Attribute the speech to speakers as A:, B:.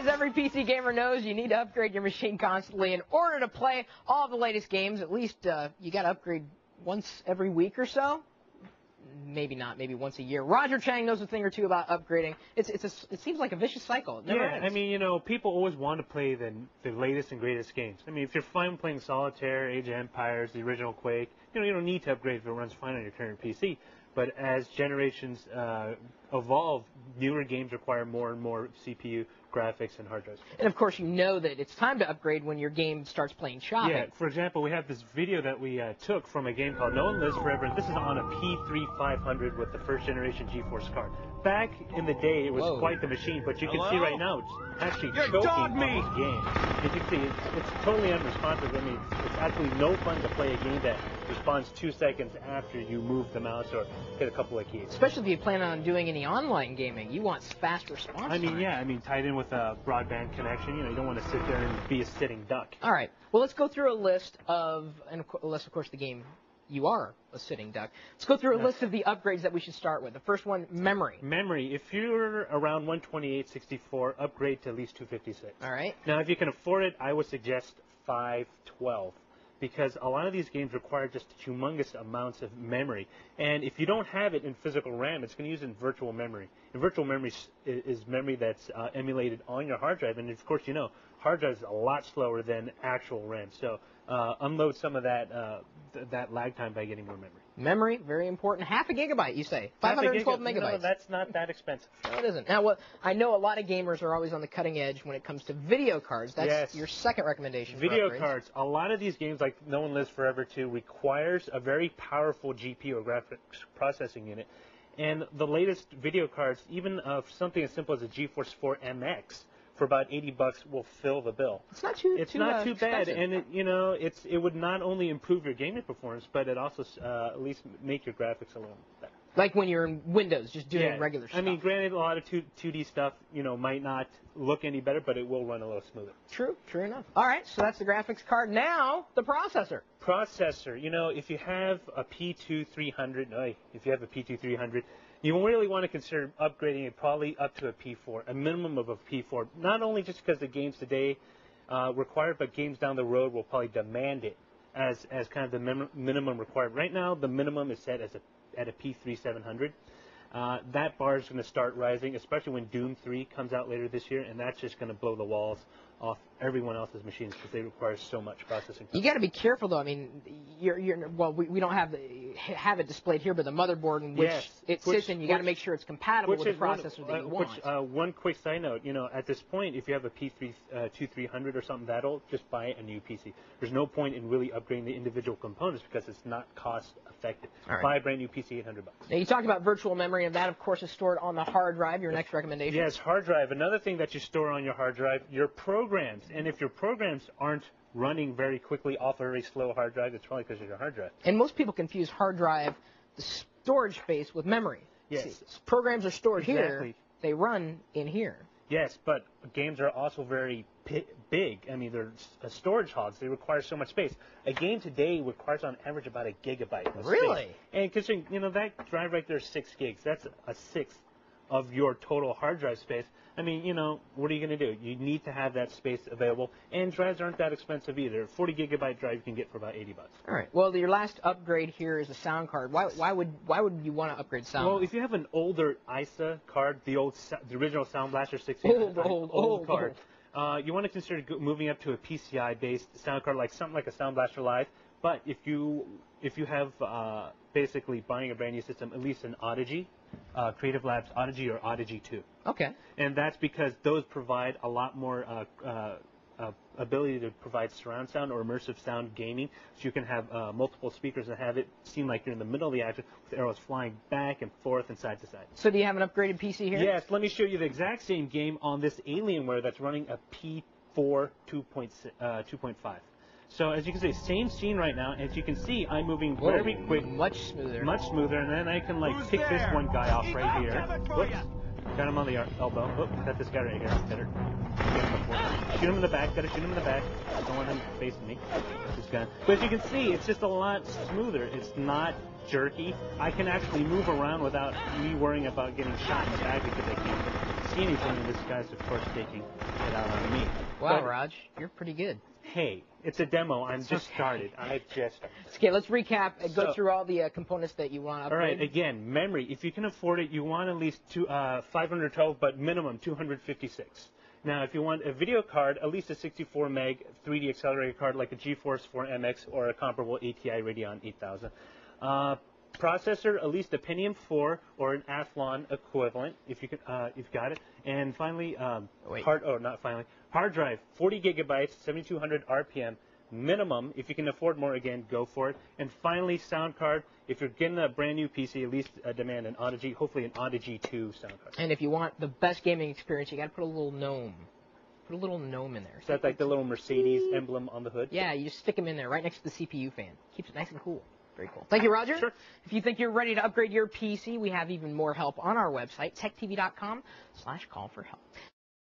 A: As every PC gamer knows, you need to upgrade your machine constantly in order to play all of the latest games. At least you got to upgrade once every week or so. Maybe not, maybe once a year. Roger Chang knows a thing or two about upgrading. It seems like a vicious cycle. It never ends.
B: I mean, you know, people always want to play the latest and greatest games. I mean, if you're fine playing Solitaire, Age of Empires, the original Quake, you know, you don't need to upgrade if it runs fine on your current PC. But as generations evolve, newer games require more and more CPU, graphics, and hard drives.
A: And of course, you know that it's time to upgrade when your game starts playing choppy.
B: Yeah, for example, we have this video that we took from a game called No One Lives Forever. This is on a P3500 with the first generation GeForce card. Back in the day, it was quite the machine, but you can see right now it's actually choking on this game. You can see it's totally unresponsive. I mean, it's absolutely no fun to play a game that responds 2 seconds after you move the mouse or hit a couple of keys.
A: Especially if you plan on doing any online gaming. You want fast response time.
B: Tied in with a broadband connection. You know, you don't want to sit there and be a sitting duck.
A: All right. Well, let's go through a list of, unless, of course, the game you are a sitting duck. Let's go through a list of the upgrades that we should start with. The first one, memory.
B: Memory. If you're around 128/64, upgrade to at least 256.
A: All right.
B: Now, if you can afford it, I would suggest 512. Because a lot of these games require just humongous amounts of memory. And if you don't have it in physical RAM, it's going to use it in virtual memory. And virtual memory is memory that's emulated on your hard drive. And, of course, you know, hard drive is a lot slower than actual RAM. So unload some of that lag time by getting more memory.
A: Memory, very important. Half a gigabyte, you say. 512 megabytes.
B: No, that's not that expensive.
A: No, it isn't. Now, I know a lot of gamers are always on the cutting edge when it comes to video cards. That's your second recommendation.
B: Video cards. A lot of these games, like No One Lives Forever 2, requires a very powerful GPU or graphics processing unit. And the latest video cards, even something as simple as a GeForce 4 MX, for about $80 will fill the bill.
A: It's not too
B: bad, and it would not only improve your gaming performance, but it also at least make your graphics a little better.
A: Like when you're in Windows, just doing regular stuff.
B: I mean, granted, a lot of 2D stuff, might not look any better, but it will run a little smoother.
A: True enough. All right, so that's the graphics card. Now, the processor.
B: Processor. If you have a P2300, you really want to consider upgrading it probably up to a P4, a minimum of a P4. Not only just because the games today require it, but games down the road will probably demand it as kind of the minimum required. Right now, the minimum is set at a P3700. That bar is going to start rising, especially when Doom 3 comes out later this year, and that's just going to blow the walls off everyone else's machines because they require so much processing.
A: You got to be careful, though. I mean, we don't have it displayed here, but the motherboard in which it sits in, you got to make sure it's compatible with the processor that you want.
B: One quick side note, at this point, if you have a P2300 or something that old, just buy a new PC. There's no point in really upgrading the individual components because it's not cost effective.
A: Right.
B: Buy a brand new PC, $800.
A: Now, you talked about virtual memory, and that, of course, is stored on the hard drive. Your next recommendation?
B: Yes, hard drive. Another thing that you store on your hard drive, your programs. And if your programs aren't running very quickly off a very slow hard drive, it's probably because of your hard drive.
A: And most people confuse hard drive, the storage space, with memory.
B: Yes.
A: See, programs are stored here. They run in here.
B: Yes, but games are also very big. I mean, they're storage hogs. They require so much space. A game today requires on average about a gigabyte of
A: Really?
B: space. And considering, that drive right there is 6 gigs. That's a sixth of your total hard drive space. I mean, what are you going to do? You need to have that space available, and drives aren't that expensive either. A 40 gigabyte drive you can get for about $80.
A: All right. Well, your last upgrade here is a sound card. Why would you want to upgrade sound?
B: Well, if you have an older ISA card, the original Sound Blaster 68, old card, you want to consider moving up to a PCI-based sound card, like something like a Sound Blaster Live. But if you have basically buying a brand new system, at least an Audigy. Creative Labs Audigy or Audigy 2.
A: Okay.
B: And that's because those provide a lot more ability to provide surround sound or immersive sound gaming. So you can have multiple speakers and have it seem like you're in the middle of the action with arrows flying back and forth and side to side.
A: So do you have an upgraded PC here?
B: Yes. Let me show you the exact same game on this Alienware that's running a P4 2.5. So as you can see, same scene right now. As you can see, I'm moving very quick.
A: Much smoother.
B: Much smoother, and then I can pick this one guy off right here. Whoops. Got him on the elbow. Oh, got this guy right here. Better. Shoot him in the back. Gotta shoot him in the back. Don't want him facing me. This gun. But as you can see, it's just a lot smoother. It's not jerky. I can actually move around without me worrying about getting shot in the back because I can. see anything, and this guy's, of course, taking it out on me.
A: Wow,
B: But,
A: Raj, you're pretty good.
B: hey, it's a demo. I'm just started. I just started.
A: Okay, let's recap and go
B: So-
A: through all the components that you want to
B: All
A: upgrade.
B: right, again, memory. If you can afford it, you want at least 512, but minimum 256. Now, if you want a video card, at least a 64 meg 3D accelerator card like a GeForce 4 MX or a comparable ATI Radeon 8000. Processor, at least a Pentium 4 or an Athlon equivalent, if you can, you've got it. And finally, hard drive, 40 gigabytes, 7,200 RPM. Minimum, if you can afford more, again, go for it. And finally, sound card. If you're getting a brand new PC, at least demand an Audigy, hopefully an Audigy 2 sound card.
A: And if you want the best gaming experience, you got to put a little Gnome. Put a little Gnome in there.
B: Is that like the little Mercedes emblem on the hood?
A: Yeah, you just stick them in there right next to the CPU fan. Keeps it nice and cool. Very cool. Thank you, Roger.
B: Sure.
A: If you think you're ready to upgrade your PC, we have even more help on our website, techtv.com/call for help.